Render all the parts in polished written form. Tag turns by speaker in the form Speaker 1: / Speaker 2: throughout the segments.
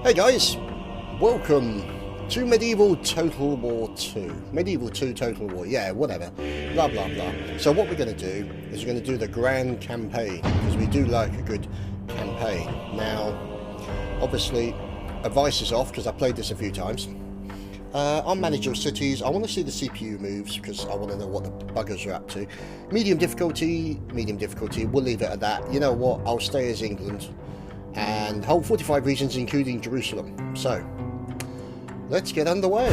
Speaker 1: Hey guys, welcome to Medieval Total War 2. Medieval 2 Total War, yeah, whatever. Blah, blah, blah. So what we're going to do is we're going to do the Grand Campaign, because we do like a good campaign. Now, obviously, advice is off, because I played this a few times. On Manager of Cities, I want to see the CPU moves, because I want to know what the buggers are up to. Medium difficulty, we'll leave it at that. You know what, I'll stay as England. And hold 45 regions, including Jerusalem. So, let's get underway.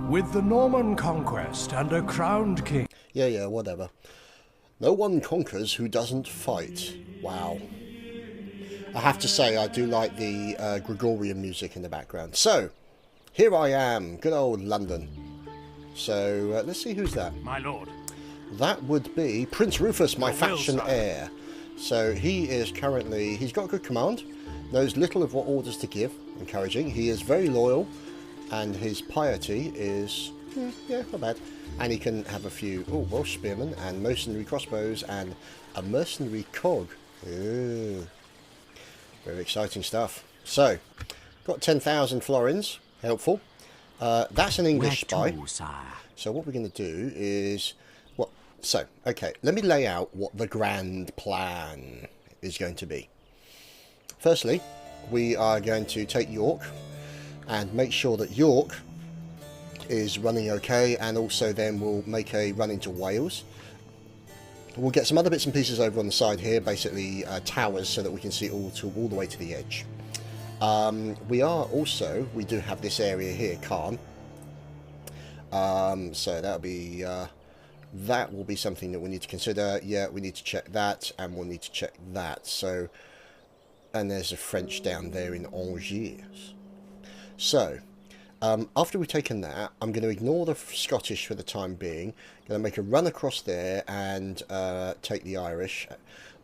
Speaker 2: With the Norman conquest and a crowned king.
Speaker 1: Yeah, whatever. No one conquers who doesn't fight. Wow. I have to say, I do like the Gregorian music in the background. So, here I am, good old London. So, let's see who's that.
Speaker 2: My lord.
Speaker 1: That would be Prince Rufus, my faction heir. So he is currently, he's got good command, knows little of what orders to give, encouraging. He is very loyal, and his piety is, yeah, not bad. And he can have a few, Welsh spearmen, and mercenary crossbows, and a mercenary cog. Ooh, very exciting stuff. So, got 10,000 florins, helpful. That's an English spy. So what we're going to do is... So, okay, let me lay out what the grand plan is going to be. Firstly, we are going to take York and make sure that York is running okay, and also then we'll make a run into Wales. We'll get some other bits and pieces over on the side here, basically towers, so that we can see all the way to the edge. We do have this area here, Caen. So that'll be... that will be something that we need to consider. Yeah, we need to check that, and we'll need to check that. So, and there's a French down there in Angers. So, after we've taken that, I'm going to ignore the Scottish for the time being. Going to make a run across there and take the Irish.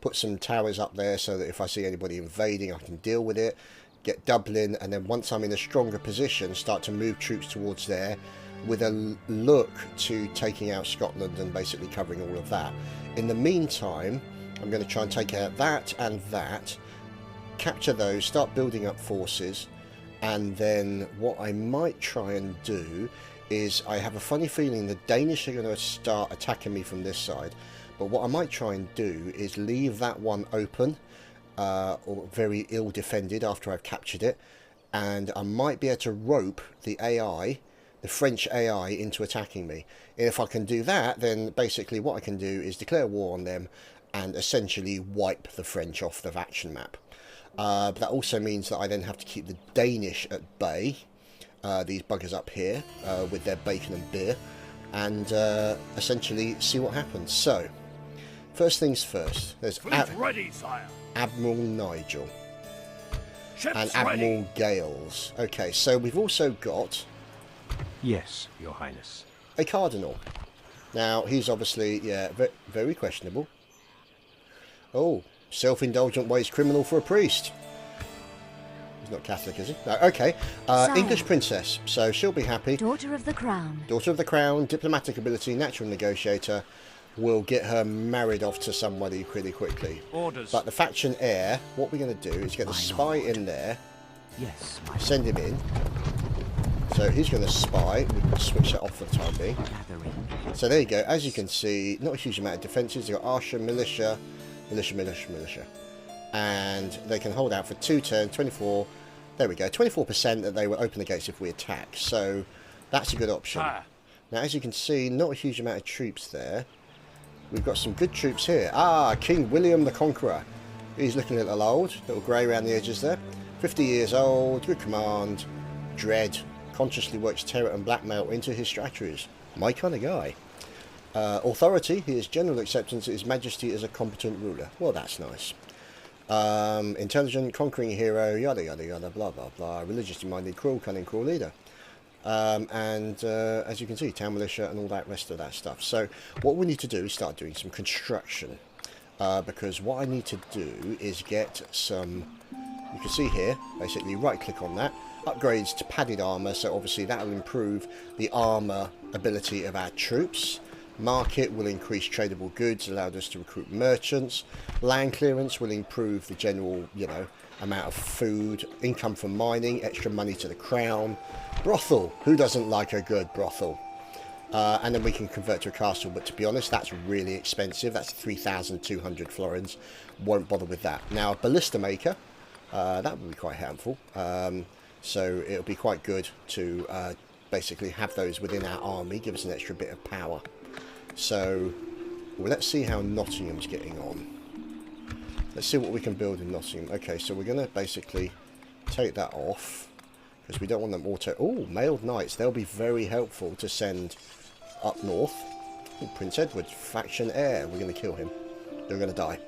Speaker 1: Put some towers up there so that if I see anybody invading, I can deal with it. Get Dublin, and then once I'm in a stronger position, start to move troops towards there, with a look to taking out Scotland and basically covering all of that. In the meantime, I'm going to try and take out that and that, capture those, start building up forces, and then what I might try and do is, I have a funny feeling the Danish are going to start attacking me from this side, but what I might try and do is leave that one open, or very ill defended after I've captured it, and I might be able to rope the AI, the French AI, into attacking me. If I can do that, then basically what I can do is declare war on them and essentially wipe the French off the action map. But that also means that I then have to keep the Danish at bay, these buggers up here, with their bacon and beer, and essentially see what happens. So, first things first, there's
Speaker 2: ready, sire.
Speaker 1: Admiral Nigel
Speaker 2: Ships
Speaker 1: and Admiral
Speaker 2: ready.
Speaker 1: Gales. Okay, so we've also got...
Speaker 2: Yes, your highness.
Speaker 1: a cardinal. Now, he's obviously, yeah, very questionable. Oh, self-indulgent ways criminal for a priest. He's not Catholic, is he? No, okay. English princess, so she'll be happy.
Speaker 3: Daughter of the Crown.
Speaker 1: Daughter of the Crown, diplomatic ability, natural negotiator. We'll get her married off to somebody pretty quickly.
Speaker 2: Orders.
Speaker 1: But the faction heir, what we're going to do is get the spy in there.
Speaker 4: Yes, my
Speaker 1: Send him in. So he's going to spy. We can switch that off for the time being.
Speaker 4: gathering.
Speaker 1: So there you go. As you can see, not a huge amount of defences. They've got Arsha, militia. And they can hold out for 2 turns, 24. There we go. 24% that they will open the gates if we attack. So that's a good option. Now, as you can see, not a huge amount of troops there. We've got some good troops here. King William the Conqueror. He's looking a little old. Little grey around the edges there. 50 years old. Good command. Dread. Consciously works terror and blackmail into his strategies. My kind of guy. Authority, his general acceptance, his majesty as a competent ruler. Well, that's nice. Intelligent, conquering hero, yada yada yada, blah blah blah. Religiously minded, cruel, cunning, cruel leader. As you can see, town militia and all that rest of that stuff. So what we need to do is start doing some construction. Because what I need to do is get some... You can see here, basically right click on that. Upgrades to padded armour, so obviously that will improve the armour ability of our troops. Market will increase tradable goods, allowed us to recruit merchants. Land clearance will improve the general, amount of food. Income from mining, extra money to the crown. Brothel, who doesn't like a good brothel? And then we can convert to a castle, but to be honest, that's really expensive. That's 3,200 florins. Won't bother with that. Now, a ballista maker, that would be quite helpful. So it'll be quite good to basically have those within our army, give us an extra bit of power. So, well, let's see how Nottingham's getting on. Let's see what we can build in Nottingham. Okay, so we're going to basically take that off, because we don't want them auto... Oh, mailed knights. They'll be very helpful to send up north. Ooh, Prince Edward, faction heir. We're going to kill him. They're going to die.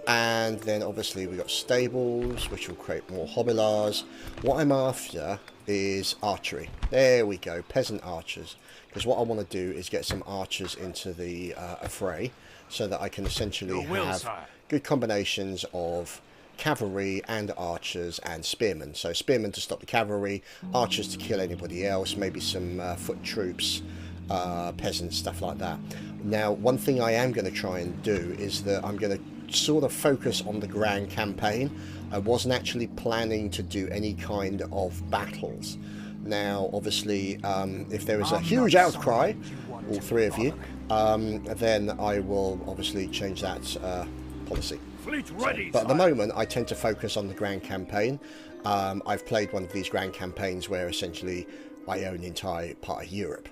Speaker 1: And then obviously we've got stables, which will create more hobilars. What I'm after is archery. There we go, peasant archers. Because what I want to do is get some archers into the affray, so that I can essentially have good combinations of cavalry and archers and spearmen. So spearmen to stop the cavalry, archers to kill anybody else, maybe some foot troops, peasants, stuff like that. Now, one thing I am going to try and do is that I'm going to sort of focus on the grand campaign. I wasn't actually planning to do any kind of battles. Now, obviously, if there is a huge outcry, all three of you, then I will obviously change that policy. But at the moment, I tend to focus on the grand campaign. I've played one of these grand campaigns where essentially I own the entire part of Europe.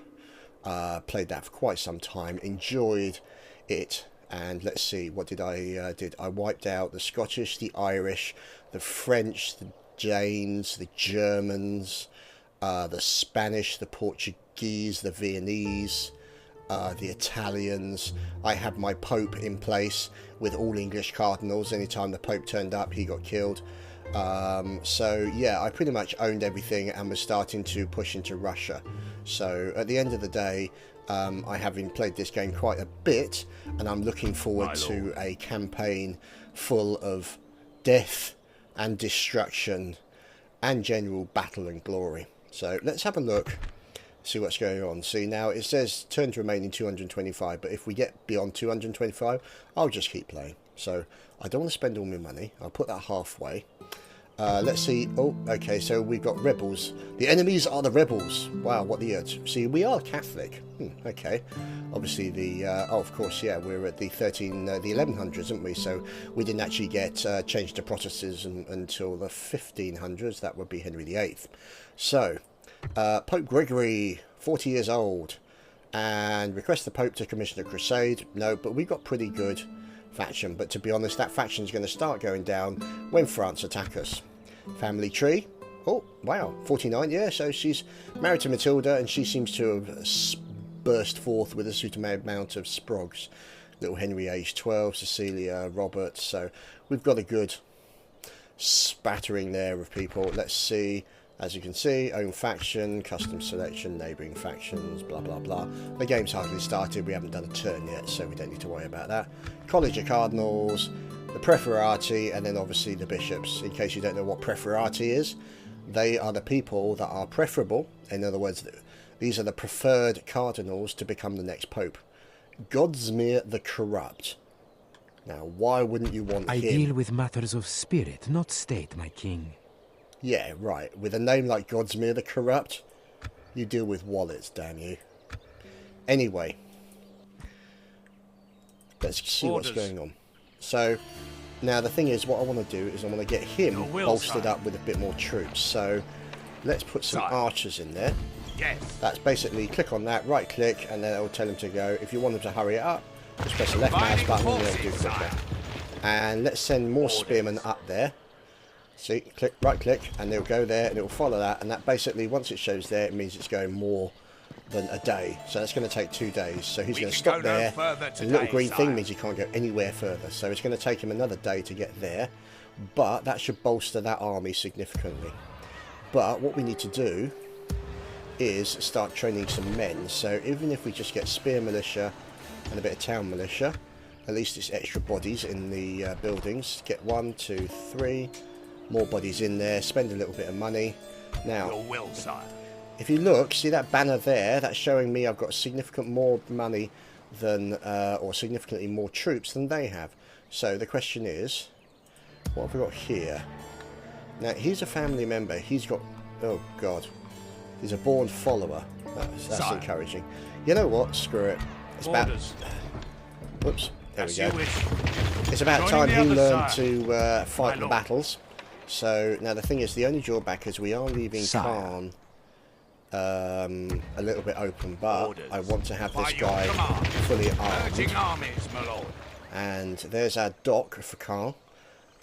Speaker 1: Played that for quite some time, enjoyed it, and let's see, what did I did? I wiped out the Scottish, the Irish, the French, the Danes, the Germans, the Spanish, the Portuguese, the Viennese, the Italians. I had my Pope in place with all English cardinals. Anytime the Pope turned up, he got killed. So yeah, I pretty much owned everything and was starting to push into Russia. So at the end of the day, I having played this game quite a bit, and I'm looking forward to a campaign full of death and destruction and general battle and glory. So let's have a look, see what's going on. See, now it says turns remaining 225, but if we get beyond 225, I'll just keep playing. So I don't want to spend all my money. I'll put that halfway. Let's see. Oh, okay, so we've got rebels. The enemies are the rebels. Wow, what the earth. See, we are Catholic. Okay. Obviously the, oh, of course, yeah, we're at the 1100s, aren't we? So we didn't actually get changed to Protestantism until the 1500s. That would be Henry VIII. So, Pope Gregory, 40 years old, and request the Pope to commission a crusade. No, but we got pretty good faction, but to be honest, that faction is going to start going down when France attack us. Family tree. Oh, wow, 49, yeah, so she's married to Matilda, and she seems to have burst forth with a suitable amount of sprogs. Little Henry, age 12, Cecilia, Robert, so we've got a good spattering there of people. Let's see. As you can see, own faction, custom selection, neighbouring factions, blah blah blah. The game's hardly started, we haven't done a turn yet, so we don't need to worry about that. College of Cardinals, the Preferati, and then obviously the bishops. In case you don't know what Preferati is, they are the people that are preferable. In other words, these are the preferred cardinals to become the next pope. Godsmir the Corrupt. Now, why wouldn't you want him?
Speaker 3: I deal with matters of spirit, not state, my king.
Speaker 1: Yeah, right. With a name like Godsmir the Corrupt, you deal with wallets, damn you. Anyway, let's see what's going on. So, now the thing is, what I want to do is I want to get him bolstered up with a bit more troops. So, let's put some archers in there.
Speaker 2: Yes.
Speaker 1: That's basically, click on that, right click, and then it will tell him to go. If you want him to hurry it up, just press the left mouse button and it'll do quicker. And let's send more spearmen up there. See, click, right click, and it'll go there, and it'll follow that, and that basically, once it shows there, it means it's going more than a day. So that's going to take 2 days. So he's going to stop there. The little green thing means he can't go anywhere further. So it's going to take him another day to get there. But that should bolster that army significantly. But what we need to do is start training some men. So even if we just get spear militia and a bit of town militia, at least it's extra bodies in the buildings. Get 1, 2, 3... more bodies in there, spend a little bit of money. Now, If you look, see that banner there? That's showing me I've got significant more money than, or significantly more troops than they have. So the question is, what have we got here? Now, he's a family member. He's got, oh God, he's a born follower. That's encouraging. You know what? Screw it. It's about, whoops, there we go. It's about time he learned to fight the battles. So, now the thing is, the only drawback is we are leaving Khan a little bit open, but I want to have this guy fully armed. And there's our dock for Khan.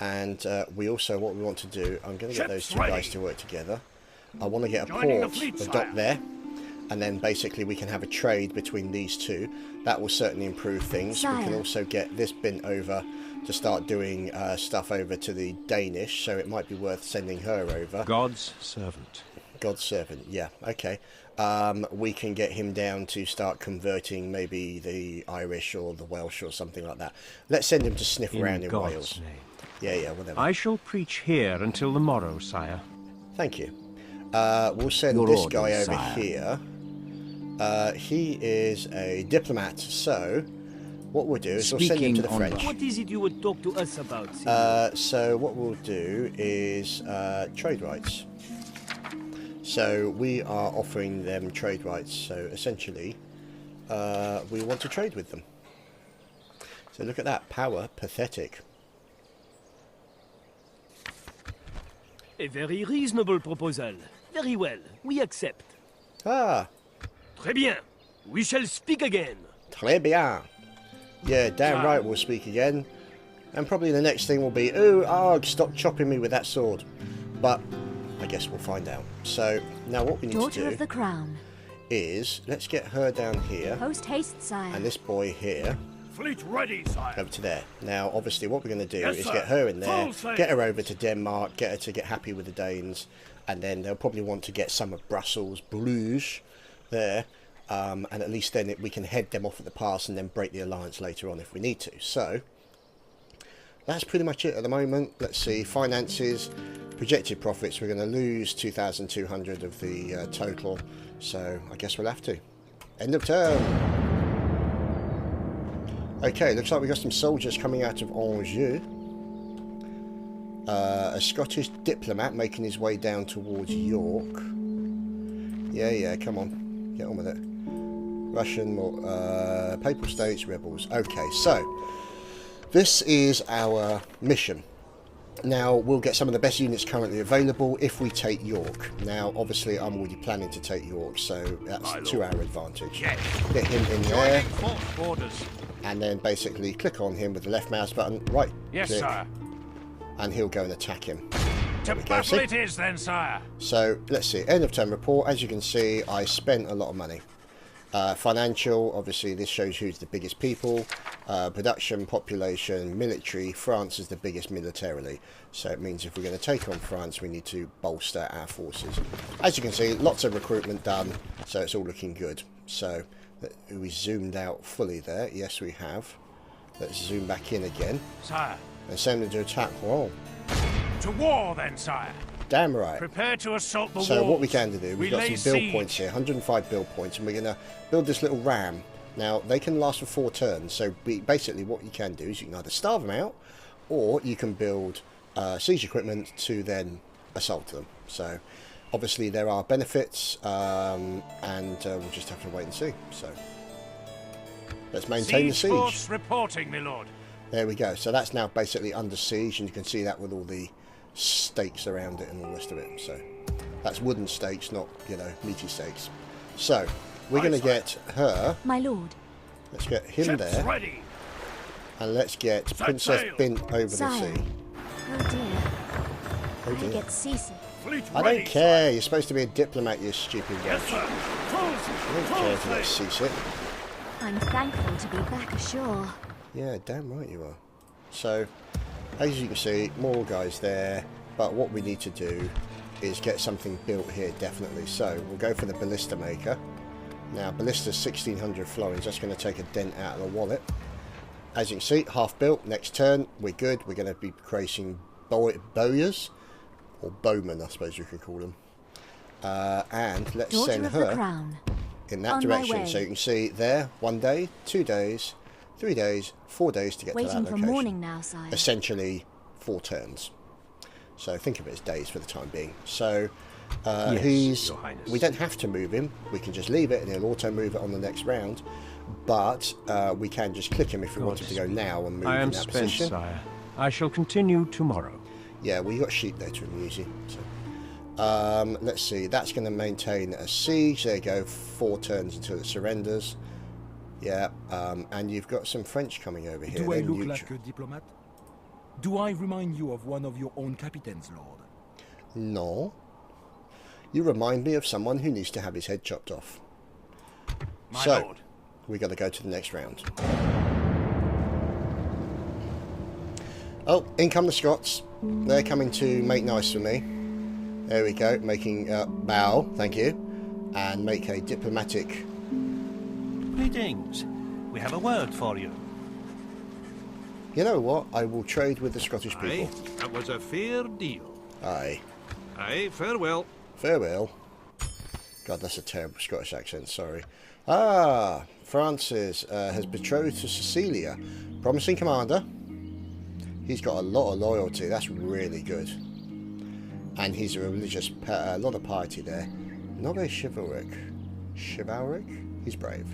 Speaker 1: And we also, what we want to do, I'm going to get those two guys to work together. I want to get a port, the dock there. And then basically we can have a trade between these two. That will certainly improve things. We can also get this bint over to start doing stuff over to the Danish. So it might be worth sending her over.
Speaker 4: God's servant.
Speaker 1: God's servant, yeah, okay. We can get him down to start converting maybe the Irish or the Welsh or something like that. Let's send him to sniff around in
Speaker 4: God's
Speaker 1: Wales.
Speaker 4: name.
Speaker 1: Yeah, whatever.
Speaker 4: I shall preach here until the morrow, sire.
Speaker 1: Thank you. We'll send
Speaker 3: Your
Speaker 1: this
Speaker 3: orders,
Speaker 1: guy over
Speaker 3: sire.
Speaker 1: here. He is a diplomat, so what we'll do is we'll send him to the French.
Speaker 5: What is it you would talk to us about?
Speaker 1: So what we'll do is trade rights. So we are offering them trade rights. So essentially, we want to trade with them. So look at that power, pathetic.
Speaker 5: A very reasonable proposal. Very well, we accept.
Speaker 1: Ah,
Speaker 5: Très bien. We shall speak again.
Speaker 1: très bien. Yeah, damn right we'll speak again. And probably the next thing will be, ooh, arg, stop chopping me with that sword. But I guess we'll find out. So now what we need
Speaker 6: Daughter
Speaker 1: to
Speaker 6: of the
Speaker 1: do
Speaker 6: Crown.
Speaker 1: is, let's get her down here.
Speaker 6: Post haste, sire.
Speaker 1: And this boy here
Speaker 5: Fleet ready, sire.
Speaker 1: over to there. Now, obviously, what we're going to do
Speaker 5: Yes,
Speaker 1: is
Speaker 5: sir.
Speaker 1: get her in there,
Speaker 5: Full sail.
Speaker 1: get her over to Denmark, get her to get happy with the Danes, and then they'll probably want to get some of Bruges there, and at least then we can head them off at the pass and then break the alliance later on if we need to. So, that's pretty much it at the moment. Let's see, finances, projected profits, we're going to lose 2,200 of the total, so I guess we'll have to. End of turn. Okay, looks like we got some soldiers coming out of Angers. A Scottish diplomat making his way down towards York. Yeah, come on. Get on with it. Russian, Papal States, rebels. Okay, so this is our mission. Now, we'll get some of the best units currently available if we take York. Now, obviously, I'm already planning to take York, so that's to our advantage. Get him in there. And then basically click on him with the left mouse button, right
Speaker 7: Yes,
Speaker 1: click,
Speaker 7: sire.
Speaker 1: and he'll go and attack him.
Speaker 7: To
Speaker 1: go,
Speaker 7: battle
Speaker 1: see?
Speaker 7: it is then, sire.
Speaker 1: So let's see, end of term report. As you can see, I spent a lot of money. Financial, obviously this shows who's the biggest people. Production, population, military. France is the biggest militarily. So it means if we're going to take on France, we need to bolster our forces. As you can see, lots of recruitment done, so it's all looking good. So we zoomed out fully there. Yes, we have. Let's zoom back in again.
Speaker 7: Sire.
Speaker 1: And send them to attack Rouen.
Speaker 7: To war then, sire.
Speaker 1: Damn right.
Speaker 7: Prepare to assault the walls.
Speaker 1: So what we can do, we've got
Speaker 7: lay
Speaker 1: some build
Speaker 7: siege.
Speaker 1: points here, 105 build points, and we're going to build this little ram. Now, they can last for 4 turns, so basically what you can do is you can either starve them out, or you can build siege equipment to then assault them. So, obviously there are benefits, and we'll just have to wait and see. So, let's maintain the
Speaker 7: Siege
Speaker 1: siege.
Speaker 7: force reporting, my lord.
Speaker 1: There we go. So that's now basically under siege, and you can see that with all the stakes around it and all the rest of it. So that's wooden stakes, not, you know, meaty stakes. So we're going to get her.
Speaker 6: My lord.
Speaker 1: Let's get him
Speaker 7: Ships
Speaker 1: there,
Speaker 7: ready.
Speaker 1: and let's get
Speaker 7: Set
Speaker 1: Princess
Speaker 7: sail.
Speaker 1: Bint over the
Speaker 6: Sire.
Speaker 1: sea.
Speaker 6: Oh dear.
Speaker 1: Oh
Speaker 6: I
Speaker 1: dear.
Speaker 6: get seasick.
Speaker 7: Fleet
Speaker 1: I
Speaker 7: ready,
Speaker 1: don't care. You're supposed to be a diplomat, you stupid
Speaker 7: Yes,
Speaker 1: wench.
Speaker 7: sir.
Speaker 1: I don't care if you get seasick.
Speaker 6: I'm thankful to be back ashore.
Speaker 1: Yeah, damn right you are. So, as you can see, more guys there, but what we need to do is get something built here, definitely. So, we'll go for the ballista maker. Now, ballista's 1600 florins, that's going to take a dent out of the wallet. As you can see, half built, next turn, we're good. We're going to be creating bowyers, or bowmen, I suppose you could call them. And let's
Speaker 6: Daughter
Speaker 1: send
Speaker 6: of the
Speaker 1: her
Speaker 6: Crown.
Speaker 1: in that
Speaker 6: On my
Speaker 1: direction.
Speaker 6: way.
Speaker 1: So you can see there, 1 day, 2 days, 3 days, 4 days to get to
Speaker 6: Waiting
Speaker 1: that
Speaker 6: for
Speaker 1: location.
Speaker 6: morning now, sire.
Speaker 1: Essentially 4 turns. So think of it as days for the time being. So
Speaker 4: Yes, Your Highness.
Speaker 1: we don't have to move him. We can just leave it and he'll auto move it on the next round. But we can just click him if we wanted to go now and move
Speaker 4: I
Speaker 1: in
Speaker 4: am
Speaker 1: that
Speaker 4: spent,
Speaker 1: position.
Speaker 4: sire. I shall continue tomorrow.
Speaker 1: Yeah, well, you got sheep there to amuse you. So. Let's see. That's going to maintain a siege. There you go. 4 turns until it surrenders. Yeah. And you've got some French coming over here.
Speaker 8: Do I
Speaker 1: They're
Speaker 8: look
Speaker 1: neutral.
Speaker 8: like a diplomat? Do I remind you of one of your own captains, Lord?
Speaker 1: No. You remind me of someone who needs to have his head chopped off.
Speaker 7: My
Speaker 1: So,
Speaker 7: lord.
Speaker 1: we got to go to the next round. Oh, in come the Scots. They're coming to make nice for me. There we go, making bow, thank you, and make a diplomatic.
Speaker 9: Greetings. We have a word for you.
Speaker 1: You know what? I will trade with the Scottish people.
Speaker 10: That was a fair deal.
Speaker 1: Aye.
Speaker 10: Aye, farewell.
Speaker 1: Farewell. God, that's a terrible Scottish accent, sorry. Ah, Francis has betrothed to Cecilia. Promising commander. He's got a lot of loyalty, that's really good. And he's a religious, a lot of piety there. Not very chivalric. Chivalric? He's brave.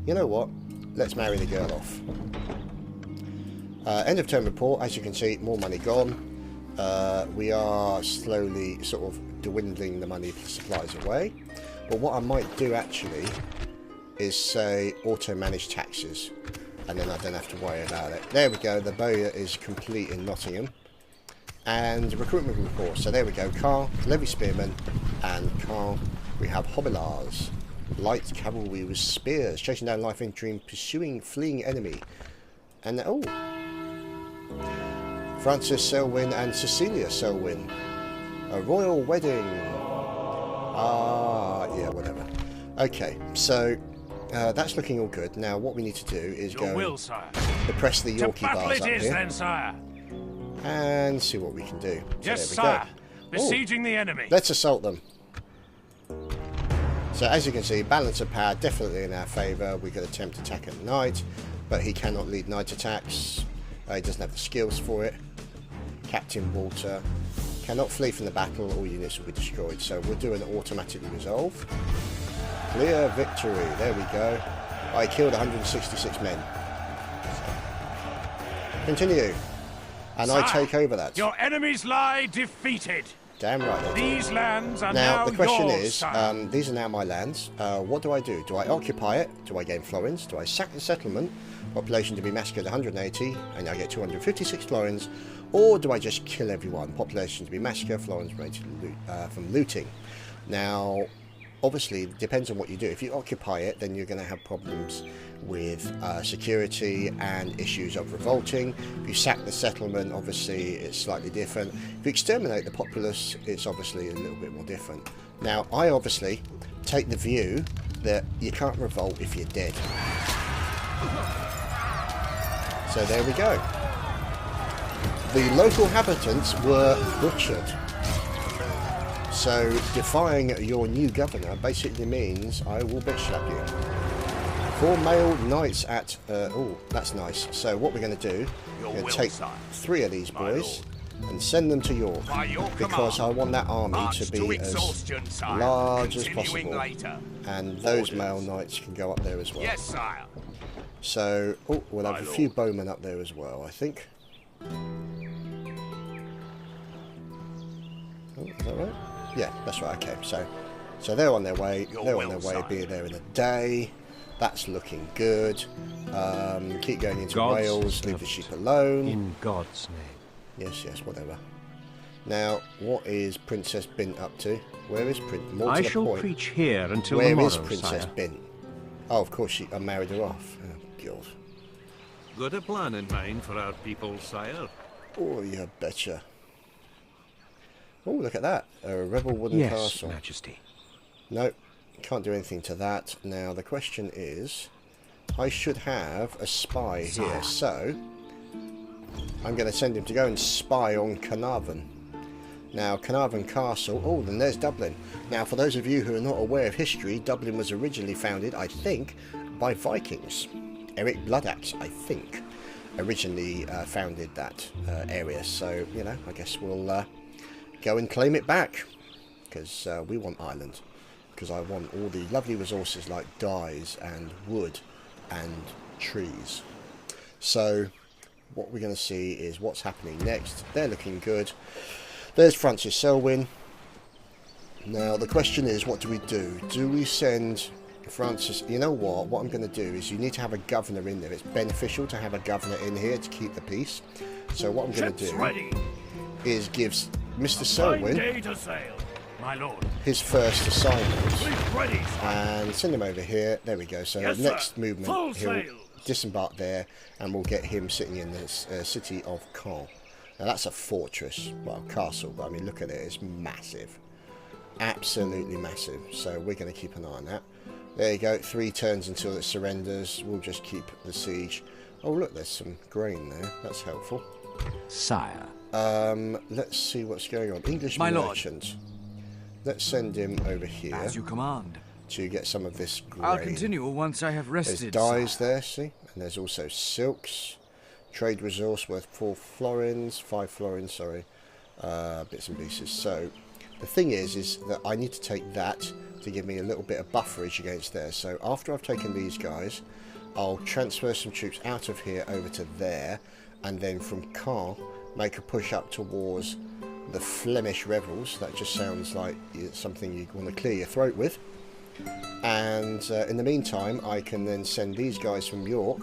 Speaker 1: You know what? Let's marry the girl off. End of term report, as you can see, more money gone. We are slowly sort of dwindling the money supplies away. But what I might do actually is say auto-manage taxes. And then I don't have to worry about it. There we go, the bowyer is complete in Nottingham. And recruitment report, so there we go, Carl, Levy Spearman, and Carl, we have Hobilars. Light cavalry with spears, chasing down life infantry and pursuing fleeing enemy. And oh, Francis Selwyn and Cecilia Selwyn. A royal wedding. Ah, yeah, whatever. Okay, so that's looking all good. Now what we need to do is
Speaker 7: Your
Speaker 1: go
Speaker 7: will, sire.
Speaker 1: press the
Speaker 7: To
Speaker 1: Yorkie
Speaker 7: battle
Speaker 1: bars
Speaker 7: it
Speaker 1: up
Speaker 7: is,
Speaker 1: here
Speaker 7: then, sire.
Speaker 1: and see what we can do. So
Speaker 7: Yes,
Speaker 1: there we
Speaker 7: sire.
Speaker 1: go.
Speaker 7: Besieging the enemy.
Speaker 1: Let's assault them. So as you can see, balance of power definitely in our favour. We could attempt attack at night, but he cannot lead night attacks. He doesn't have the skills for it. Captain Walter cannot flee from the battle. All units will be destroyed. So we'll do an automatically resolve. Clear victory. There we go. I killed 166 men. Continue. And I
Speaker 7: Sire,
Speaker 1: take over that.
Speaker 7: Your enemies lie defeated.
Speaker 1: Damn right they do.
Speaker 7: These lands are
Speaker 1: Now,
Speaker 7: now
Speaker 1: the question
Speaker 7: yours,
Speaker 1: is,
Speaker 7: sire.
Speaker 1: these are now my lands. What do I do? Do I occupy it? Do I gain florins? Do I sack the settlement? Population to be massacred 180, and I get 256 florins. Or do I just kill everyone? Population to be massacred, florins rated from looting. Now, obviously, it depends on what you do. If you occupy it, then you're going to have problems with security and issues of revolting. If you sack the settlement, obviously it's slightly different. If you exterminate the populace, it's obviously a little bit more different. Now, I obviously take the view that you can't revolt if you're dead. So there we go. The local inhabitants were butchered. So defying your new governor basically means I will bitch slap you. 4 male knights at... oh, that's nice. So what we're going to do, we're going to take 3 of these boys and send them to York. Because I want that army to be as large as possible. And those male knights can go up there as well.
Speaker 7: Yes, sire.
Speaker 1: So, oh, we'll have a few bowmen up there as well, I think. Oh, is that right? Yeah, that's right. Okay, so they're on their way. They're on their way. Be there in a day. That's looking good. Keep going into
Speaker 4: God's
Speaker 1: Wales. Leave the
Speaker 4: servant.
Speaker 1: sheep alone.
Speaker 4: In God's name.
Speaker 1: Yes, whatever. Now, what is Princess Bint up to? Where is More to
Speaker 4: I
Speaker 1: the
Speaker 4: shall
Speaker 1: point.
Speaker 4: preach here until
Speaker 1: Where
Speaker 4: the morrow,
Speaker 1: is Princess
Speaker 4: sire.
Speaker 1: Bint? Oh, of course, I married her off. Oh, God.
Speaker 10: Got a plan in mind for our people, sire.
Speaker 1: Oh, you betcha. Oh, look at that. A rebel wooden
Speaker 4: Yes,
Speaker 1: castle.
Speaker 4: Majesty.
Speaker 1: Nope, can't do anything to that. Now, the question is, I should have a spy here, so I'm going to send him to go and spy on Carnarvon. Now, Carnarvon Castle. Oh, then there's Dublin. Now, for those of you who are not aware of history, Dublin was originally founded, I think, by Vikings. Eric Bloodaxe, I think, originally founded that area. So, you know, I guess we'll go and claim it back. Because we want Ireland. Because I want all the lovely resources like dyes and wood and trees. So, what we're going to see is what's happening next. They're looking good. There's Francis Selwyn. Now, the question is, what do we do? Do we send Francis? You know what? What I'm going to do is you need to have a governor in there. It's beneficial to have a governor in here to keep the peace. So what I'm going to do is give Mr. Selwyn
Speaker 7: my lord.
Speaker 1: his first assignment. And send him over here. There we go. So
Speaker 7: Yes,
Speaker 1: next
Speaker 7: sir.
Speaker 1: movement,
Speaker 7: Full
Speaker 1: he'll
Speaker 7: sail.
Speaker 1: disembark there, and we'll get him sitting in the city of Caen. Now that's a fortress, well, castle, but I mean, look at it, it's massive. Absolutely massive. So we're going to keep an eye on that. There you go, 3 turns until it surrenders. We'll just keep the siege. Oh, look, there's some grain there. That's helpful.
Speaker 3: Sire.
Speaker 1: Let's see what's going on. English
Speaker 11: My lord.
Speaker 1: merchant. Let's send him over here
Speaker 11: As you command.
Speaker 1: to get some of this grain.
Speaker 11: I'll continue once I have
Speaker 1: There's
Speaker 11: rested.
Speaker 1: dyes
Speaker 11: sire.
Speaker 1: there, see? And there's also silks. Trade resource worth 4 florins, 5 florins, sorry. Bits and pieces. So, the thing is that I need to take that to give me a little bit of bufferage against there. So, after I've taken these guys, I'll transfer some troops out of here over to there. And then from Caen, make a push up towards the Flemish rebels. That just sounds like something you want to clear your throat with. And in the meantime, I can then send these guys from York.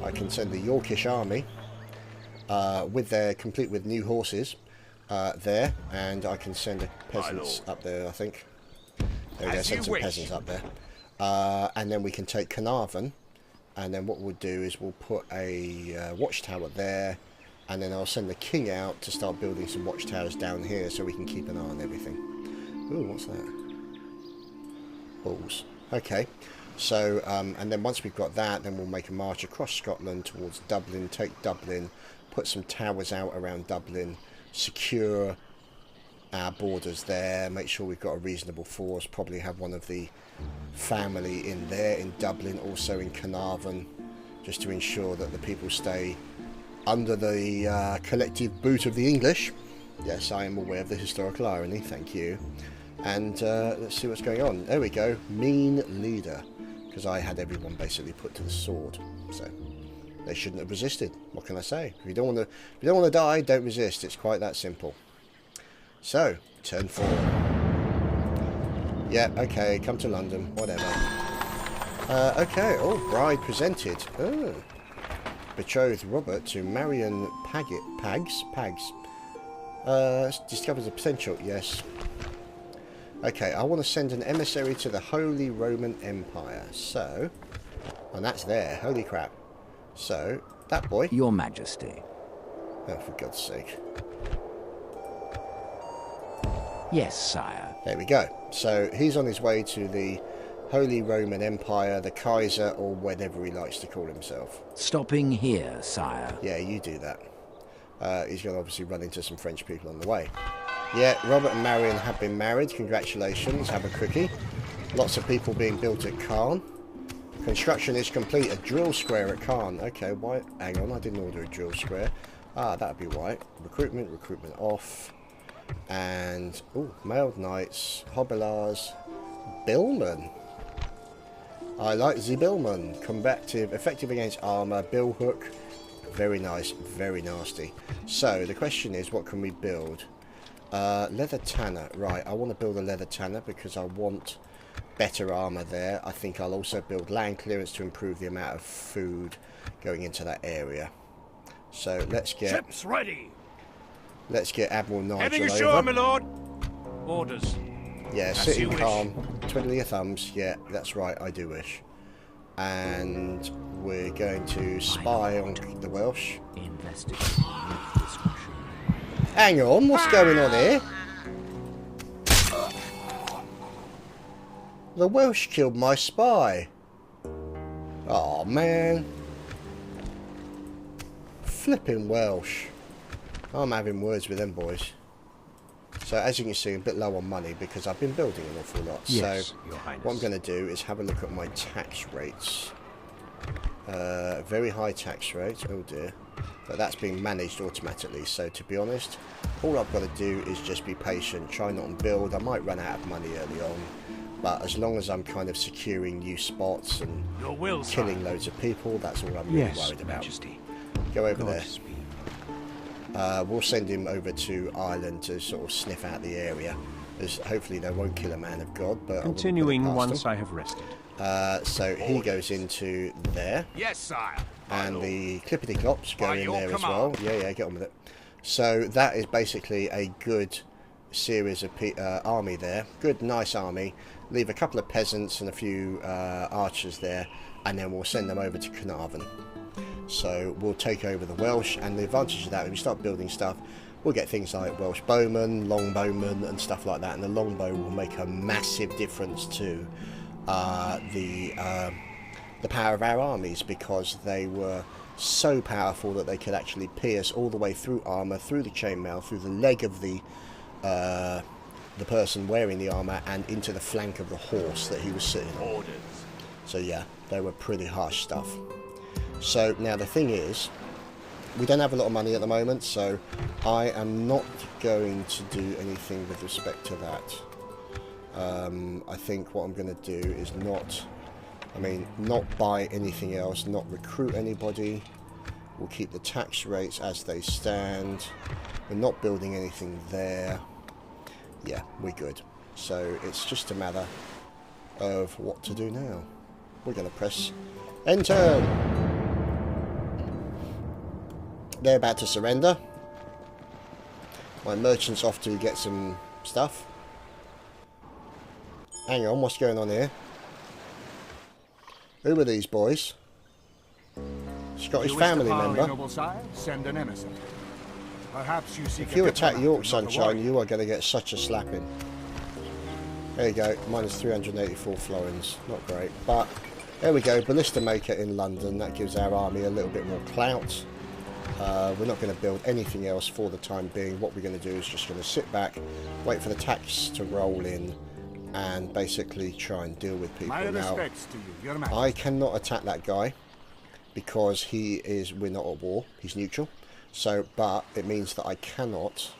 Speaker 1: I can send the Yorkish army with their complete with new horses there, and I can send the peasants up there. I think there we go. Send some peasants up there, and then we can take Carnarvon. And then what we'll do is we'll put a watchtower there, and then I'll send the king out to start building some watchtowers down here so we can keep an eye on everything. Ooh, what's that? Balls. Okay. So, and then once we've got that, then we'll make a march across Scotland towards Dublin, take Dublin, put some towers out around Dublin, secure our borders there, make sure we've got a reasonable force, probably have one of the family in there in Dublin, also in Carnarvon, just to ensure that the people stay under the collective boot of the English. Yes, I am aware of the historical irony, thank you. And let's see what's going on. There we go, mean leader. Because I had everyone basically put to the sword, so they shouldn't have resisted. What can I say? If you don't want to die, don't resist. It's quite that simple. So, turn 4. Yeah, okay, come to London, whatever. Okay, oh, bride presented. Oh. Betrothed Robert to Marion Pags. Discovers a potential, yes. Okay, I want to send an emissary to the Holy Roman Empire. So, and that's there. Holy crap. So, that boy.
Speaker 3: Your Majesty.
Speaker 1: Oh, for God's sake.
Speaker 3: Yes, sire.
Speaker 1: There we go. So, he's on his way to the Holy Roman Empire, the Kaiser, or whatever he likes to call himself.
Speaker 3: Stopping here, sire.
Speaker 1: Yeah, you do that. He's going to obviously run into some French people on the way. Yeah, Robert and Marion have been married. Congratulations. Have a quickie. Lots of people being built at Caen. Construction is complete. A drill square at Caen. Okay, why? Hang on, I didn't order a drill square. Ah, that'd be why. Recruitment off. And, oh, mailed knights, hobbilars, billman. I like the billman. Combative, effective against armour, billhook. Very nice, very nasty. So, the question is, what can we build? Leather tanner. Right, I want to build a leather tanner because I want better armour there. I think I'll also build land clearance to improve the amount of food going into that area. So let's get
Speaker 7: Ships ready.
Speaker 1: Let's get Admiral Nigel
Speaker 7: Heading
Speaker 1: over.
Speaker 7: ashore, my lord. Orders.
Speaker 1: Yeah,
Speaker 7: As
Speaker 1: sitting
Speaker 7: you wish.
Speaker 1: calm, twiddle your thumbs. Yeah, that's right, I do wish. And we're going to spy on the Welsh.
Speaker 3: Investigate.
Speaker 1: Hang on, what's going on here? The Welsh killed my spy. Oh man. Flipping Welsh. I'm having words with them boys. So as you can see, a bit low on money because I've been building an awful lot.
Speaker 4: Yes,
Speaker 1: so
Speaker 4: Your Highness.
Speaker 1: what I'm going to do is have a look at my tax rates. Very high tax rate, oh dear. But that's being managed automatically, so to be honest, all I've got to do is just be patient, try not and build. I might run out of money early on, but as long as I'm kind of securing new spots and killing loads of people, that's all I'm really worried about.
Speaker 4: Majesty.
Speaker 1: Go over there.
Speaker 4: Godspeed.
Speaker 1: We'll send him over to Ireland to sort of sniff out the area, as hopefully they won't kill a man of God, but
Speaker 4: Continuing
Speaker 1: I will put it past
Speaker 4: once
Speaker 1: them.
Speaker 4: I have rested.
Speaker 1: So he goes into there.
Speaker 7: Yes, sire.
Speaker 1: And the Clippity Clops go in there as well. Yeah, get on with it. So that is basically a good series of army there. Good, nice army. Leave a couple of peasants and a few archers there, and then we'll send them over to Carnarvon. So we'll take over the Welsh, and the advantage of that, when we start building stuff, we'll get things like Welsh bowmen, longbowmen, and stuff like that. And the longbow will make a massive difference to the power of our armies, because they were so powerful that they could actually pierce all the way through armour, through the chainmail, through the leg of the person wearing the armour, and into the flank of the horse that he was sitting on. So yeah, they were pretty harsh stuff. So now the thing is, we don't have a lot of money at the moment, so I am not going to do anything with respect to that. I think what I'm going to do is not buy anything else, not recruit anybody. We'll keep the tax rates as they stand. We're not building anything there. Yeah, we're good. So it's just a matter of what to do now. We're going to press enter. They're about to surrender. My merchant's off to get some stuff. Hang on, what's going on here? Who are these boys? Scottish family member.
Speaker 2: Noble sire, send an emissary. Perhaps you seek
Speaker 1: If you
Speaker 2: a
Speaker 1: attack
Speaker 2: diplomat,
Speaker 1: York,
Speaker 2: not a
Speaker 1: sunshine,
Speaker 2: warrior.
Speaker 1: you are going to get such a slapping. There you go, minus 384 florins. Not great, but there we go. Ballista Maker in London. That gives our army a little bit more clout. We're not going to build anything else for the time being. What we're going to do is just going to sit back, wait for the tax to roll in, and basically try and deal with people.
Speaker 2: My
Speaker 1: Now,
Speaker 2: respects to you, Your Majesty.
Speaker 1: I cannot attack that guy because we're not at war. He's neutral. So, but it means that I cannot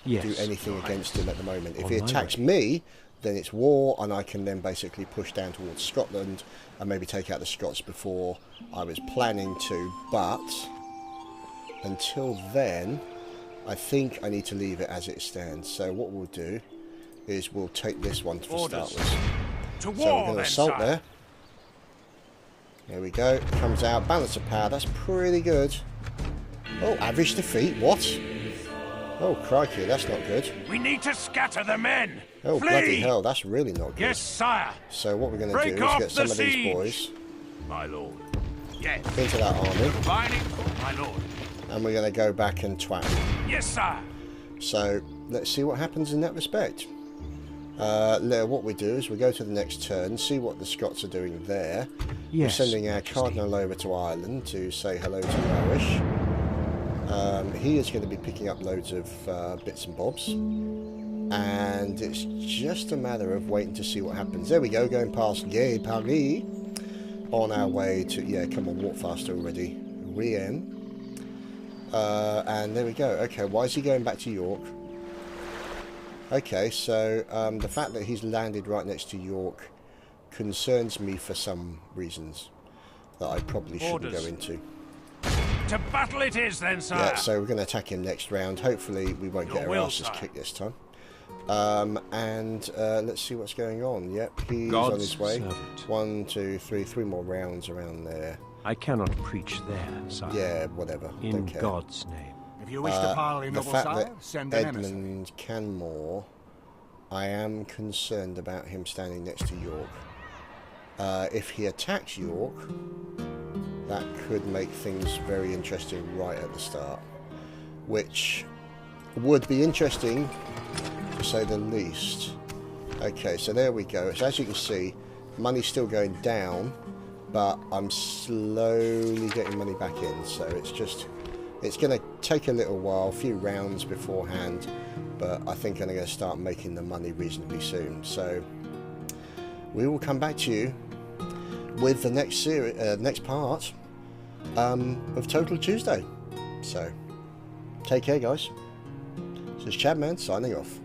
Speaker 1: do anything against him at the moment. If he attacks me, then it's war, and I can then basically push down towards Scotland and maybe take out the Scots before I was planning to. But until then, I think I need to leave it as it stands. So what we'll do is we'll take this one to start with. So we're going to assault there. There we go. Comes out. Balance of power. That's pretty good. Oh, average defeat. What? Oh, crikey. That's not good.
Speaker 7: We need to scatter the men.
Speaker 1: Oh,
Speaker 7: Flee!
Speaker 1: bloody hell. That's really not good.
Speaker 7: Yes, sire.
Speaker 1: So what we're going to
Speaker 7: Break
Speaker 1: do is
Speaker 7: off
Speaker 1: get some
Speaker 7: the
Speaker 1: of these
Speaker 7: siege.
Speaker 1: boys
Speaker 7: My lord. Yes.
Speaker 1: into that army.
Speaker 7: Fighting, my lord.
Speaker 1: And we're going to go back and twat them.
Speaker 7: Yes, sire.
Speaker 1: So let's see what happens in that respect. What we do is we go to the next turn, see what the Scots are doing there.
Speaker 3: Yes,
Speaker 1: We're sending our
Speaker 3: Majesty.
Speaker 1: Cardinal over to Ireland to say hello to Marish. He is going to be picking up loads of bits and bobs. And it's just a matter of waiting to see what happens. There we go, going past Gay Paris. On our way to... Yeah, come on, walk faster already. Rien. And there we go. Okay, why is he going back to York? Okay, so the fact that he's landed right next to York concerns me for some reasons that I probably shouldn't go into.
Speaker 7: To battle it is then, sire.
Speaker 1: Yeah, so we're going to attack him next round. Hopefully we won't get our asses kicked this time. Let's see what's going on. Yep, he's on his way.
Speaker 4: Servant.
Speaker 1: 1, 2, 3, 3 more rounds around there.
Speaker 4: I cannot preach there, sire.
Speaker 1: Yeah, whatever.
Speaker 4: In
Speaker 1: Don't care.
Speaker 4: God's name.
Speaker 2: If you wish to parley,
Speaker 1: The
Speaker 2: noble
Speaker 1: fact
Speaker 2: sire,
Speaker 1: that
Speaker 2: send an emissary.
Speaker 1: Edmund Canmore, I am concerned about him standing next to York. If he attacks York, that could make things very interesting right at the start, which would be interesting to say the least. Okay, so there we go. So as you can see, money's still going down, but I'm slowly getting money back in. So it's going to take a little while, a few rounds beforehand, but I think I'm going to start making the money reasonably soon. So we will come back to you with the next series, next part of Total Tuesday. So take care, guys. This is Chadman signing off.